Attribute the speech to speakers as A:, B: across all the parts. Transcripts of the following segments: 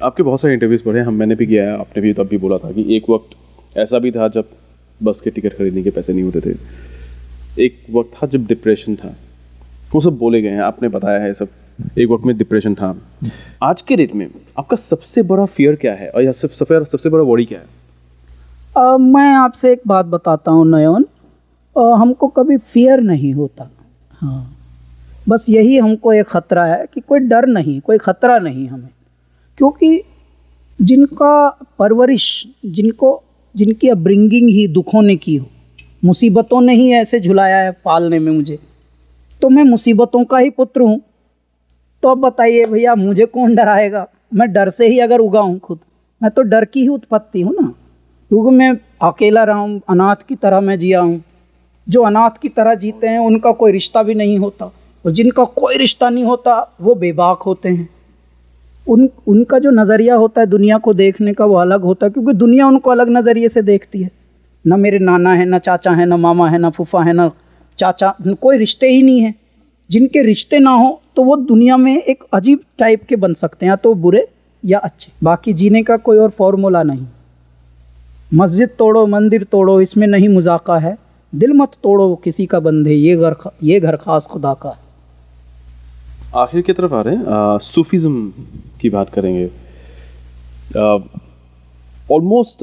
A: आपके बहुत सारे इंटरव्यूज़ पढ़े, मैंने भी किया है, आपने भी तब भी बोला था कि एक वक्त ऐसा भी था जब बस के टिकट खरीदने के पैसे नहीं होते थे, एक वक्त था जब डिप्रेशन था, वो सब बोले गए हैं, आपने बताया है सब, एक वक्त में डिप्रेशन था। आज के डेट में आपका सबसे बड़ा फियर क्या है और या सबसे बड़ा वरी क्या है?
B: मैं आपसे एक बात बताता हूँ नयन, हमको कभी फियर नहीं होता। हाँ, बस यही हमको एक ख़तरा है कि कोई डर नहीं, कोई ख़तरा नहीं हमें, क्योंकि जिनका परवरिश, जिनकी अपब्रिंगिंग ही दुखों ने की हो, मुसीबतों ने ही ऐसे झुलाया है पालने में मुझे, तो मैं मुसीबतों का ही पुत्र हूँ। तो अब बताइए भैया, मुझे कौन डराएगा? मैं डर से ही अगर उगा हूँ खुद, मैं तो डर की ही उत्पत्ति हूँ ना, क्योंकि मैं अकेला रहा हूँ, अनाथ की तरह मैं जिया हूँ। जो अनाथ की तरह जीते हैं उनका कोई रिश्ता भी नहीं होता, और जिनका कोई रिश्ता नहीं होता वो बेबाक होते हैं। उनका जो नज़रिया होता है दुनिया को देखने का वो अलग होता है, क्योंकि दुनिया उनको अलग नज़रिए से देखती है। ना मेरे नाना है, ना चाचा है, ना मामा है, ना फूफा है, ना चाचा, कोई रिश्ते ही नहीं है। जिनके रिश्ते ना हो तो वो दुनिया में एक अजीब टाइप के बन सकते हैं, या तो बुरे या अच्छे। बाकी जीने का कोई और फॉर्मूला नहीं। मस्जिद तोड़ो, मंदिर तोड़ो, इसमें नहीं मुज़ाका है। दिल मत तोड़ो किसी का बंधे, ये घर खास खुदा का है।
A: आखिर की तरफ आ रहे हैं, सूफीज़म की बात करेंगे। ऑलमोस्ट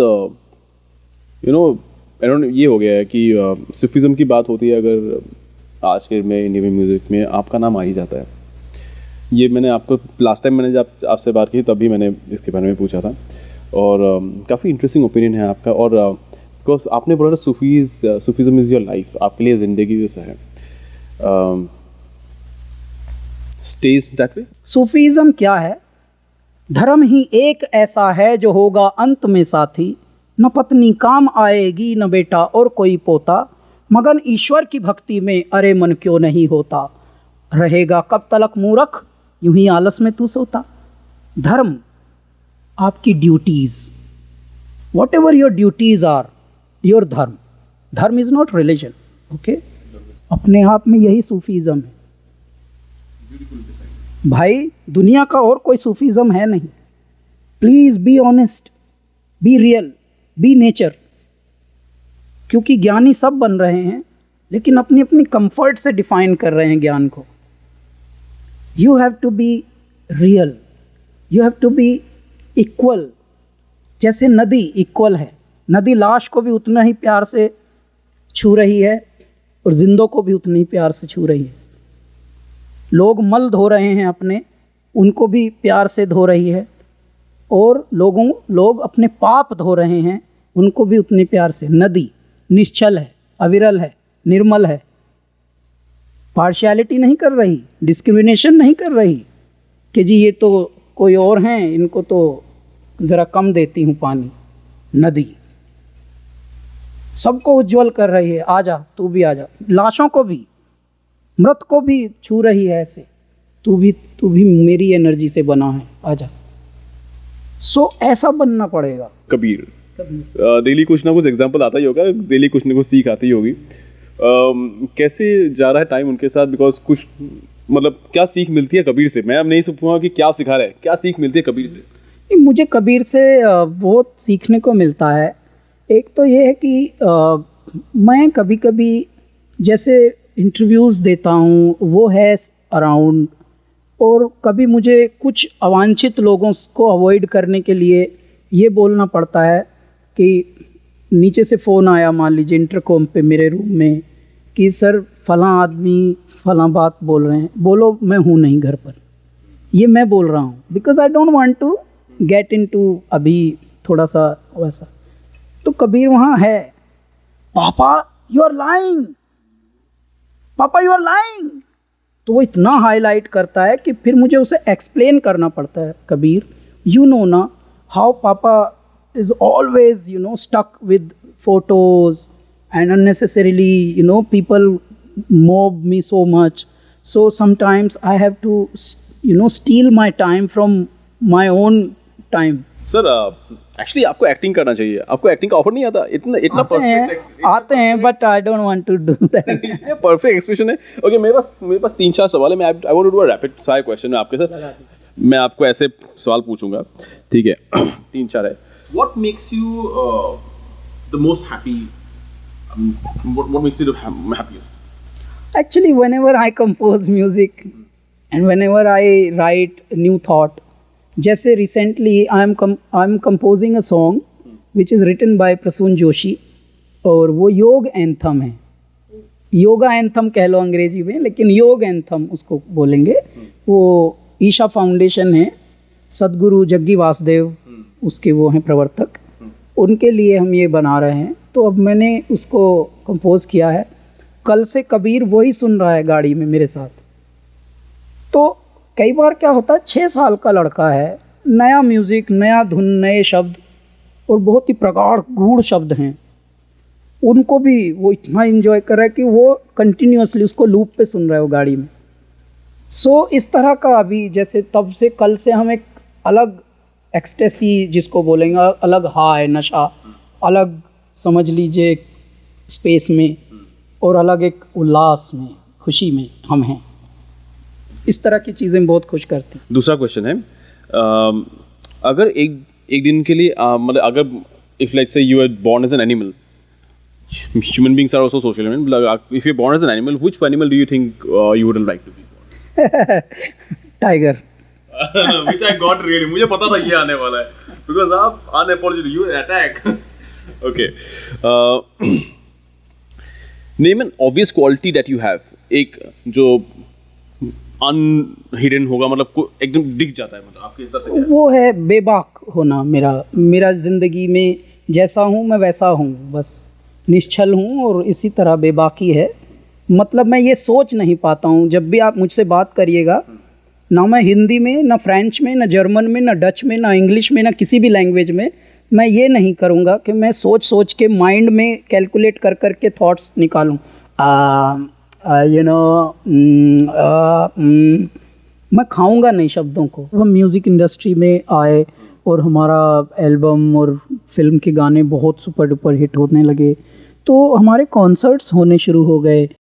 A: ये हो गया है कि सूफीज़म की बात होती है अगर आज के में इंडियन म्यूज़िक में, आपका नाम आ ही जाता है। ये मैंने आपको लास्ट टाइम मैंने जब आपसे बात की तभी मैंने इसके बारे में पूछा था, और काफ़ी इंटरेस्टिंग ओपिनियन है आपका। और बिकॉज आपने बोला था सूफीज़म इज़ योर लाइफ, आपके लिए ज़िंदगी जैसा है। Stage that way.
B: सूफीज़म क्या है? धर्म ही एक ऐसा है जो होगा अंत में साथी, न पत्नी काम आएगी, न बेटा और कोई पोता, मगन ईश्वर की भक्ति में अरे मन क्यों नहीं होता, रहेगा कब तलक मूर्ख, यूं ही आलस में तू सोता। धर्म आपकी duties, whatever your duties are your dharma. Dharma is not religion, okay? अपने आप में यही सूफीज़म है भाई, दुनिया का और कोई सूफीज़म है नहीं। Please be honest, be real, be nature. क्योंकि ज्ञानी सब बन रहे हैं, लेकिन अपनी अपनी कंफर्ट से डिफाइन कर रहे हैं ज्ञान को। You have to be real, you have to be equal. जैसे नदी इक्वल है, नदी लाश को भी उतना ही प्यार से छू रही है और जिंदों को भी उतनी ही प्यार से छू रही है। लोग मल धो रहे हैं अपने, उनको भी प्यार से धो रही है, और लोग अपने पाप धो रहे हैं, उनको भी उतने प्यार से। नदी निश्चल है, अविरल है, निर्मल है, पार्शियलिटी नहीं कर रही, डिस्क्रिमिनेशन नहीं कर रही कि जी ये तो कोई और हैं, इनको तो ज़रा कम देती हूँ पानी। नदी सबको उज्जवल कर रही है, आजा तू भी आजा। लाशों को भी, मृत को भी छू रही है ऐसे, तू भी मेरी एनर्जी से बना है, आजा। सो ऐसा बनना पड़ेगा।
A: कबीर डेली कुछ ना कुछ एग्जाम्पल आता ही होगा, डेली कुछ ना कुछ सीख आती होगी। कैसे जा रहा है टाइम उनके साथ? बिकॉज कुछ मतलब क्या सीख मिलती है कबीर से? मैं अब नहीं पूछूंगा कि क्या सिखा रहा है, क्या सीख मिलती है कबीर से?
B: मुझे कबीर से बहुत सीखने को मिलता है। एक तो ये है कि मैं कभी कभी जैसे इंटरव्यूज़ देता हूँ, वो है अराउंड, और कभी मुझे कुछ अवांछित लोगों को अवॉइड करने के लिए ये बोलना पड़ता है कि नीचे से फ़ोन आया, मान लीजिए इंटरकॉम पे मेरे रूम में, कि सर फ़लाँ आदमी फ़लाँ बात बोल रहे हैं, बोलो मैं हूँ नहीं घर पर। ये मैं बोल रहा हूँ because I don't want to get into अभी थोड़ा सा वैसा। तो कबीर वहाँ है, papa you are lying, papa you are lying. तो वो इतना हाईलाइट करता है कि फिर मुझे उसे एक्सप्लेन करना पड़ता है। कबीर, यू नो ना हाउ पापा is always stuck with photos, and unnecessarily people mob me so much, so sometimes I have to steal my time from my own time.
A: Sir actually आपको एक्टिंग करना चाहिए, आपको acting का offer नहीं आता? इतना परफेक्ट
B: आते हैं but I don't want to do that.
A: ये परफेक्ट एक्सप्रेशन है। ओके, मेरे पास 3-4 सवाल है। मैं I want to do a rapid fire question आपके साथ। मैं आपको ऐसे सवाल पूछूंगा, ठीक है? 3-4 है. What makes you the most happy? What makes you the happiest?
B: Actually, whenever I compose music and whenever I write new thought, जैसे recently I'm composing a song which is written by Prasoon Joshi, और वो योग anthem है. Yoga anthem कह लो अंग्रेजी में, लेकिन योग एंथम उसको बोलेंगे. वो ईशा फाउंडेशन है, सदगुरु जग्गी वासुदेव उसके वो हैं प्रवर्तक, उनके लिए हम ये बना रहे हैं. तो अब मैंने उसको कंपोज किया है. कल से कबीर वही सुन रहा है गाड़ी में मेरे साथ. तो कई बार क्या होता है, 6 साल का लड़का है, नया म्यूज़िक, नया धुन, नए शब्द और बहुत ही प्रगाढ़ गूढ़ शब्द हैं, उनको भी वो इतना इन्जॉय कर रहा है कि वो कंटिन्यूअसली उसको लूप पे सुन रहा है वो गाड़ी में. सो इस तरह का अभी जैसे तब से कल से हम एक अलग एक्सटेसी जिसको बोलेंगे, अलग हाय नशा, अलग समझ लीजिए स्पेस में, और अलग एक उल्लास में, खुशी में हम हैं. इस तरह की चीज़ें बहुत खुश करती हैं.
A: दूसरा क्वेश्चन है, अगर एक दिन के लिए मतलब अगर if let's say you are born as an animal, human beings are also social animals, like if you're born as an animal, which animal do you think you wouldn't like to be born?
B: Tiger.
A: Which I got really, मुझे पता था ये आने वाला है, because आप unapologetic, you attack. Okay, name an obvious quality that you have. एक जो अनहिडन होगा, मतलब एकदम दिख जाता है, मतलब आपके हिसाब से क्या है?
B: वो है बेबाक होना. मेरा ज़िंदगी में जैसा हूँ मैं वैसा हूँ, बस निश्चल हूँ और इसी तरह बेबाकी है. मतलब मैं ये सोच नहीं पाता हूँ. जब भी आप मुझसे बात करिएगा, ना मैं हिंदी में, ना फ्रेंच में, ना जर्मन में, ना डच में, ना इंग्लिश में, ना किसी भी लैंग्वेज में मैं ये नहीं करूँगा कि मैं सोच के माइंड में कैलकुलेट कर के थॉट्स निकालूँ. मैं खाऊंगा नहीं शब्दों को. हम म्यूज़िक इंडस्ट्री में आए और हमारा एल्बम और फिल्म के गाने बहुत सुपर डुपर हिट होने लगे, तो हमारे कॉन्सर्ट्स होने शुरू हो गए.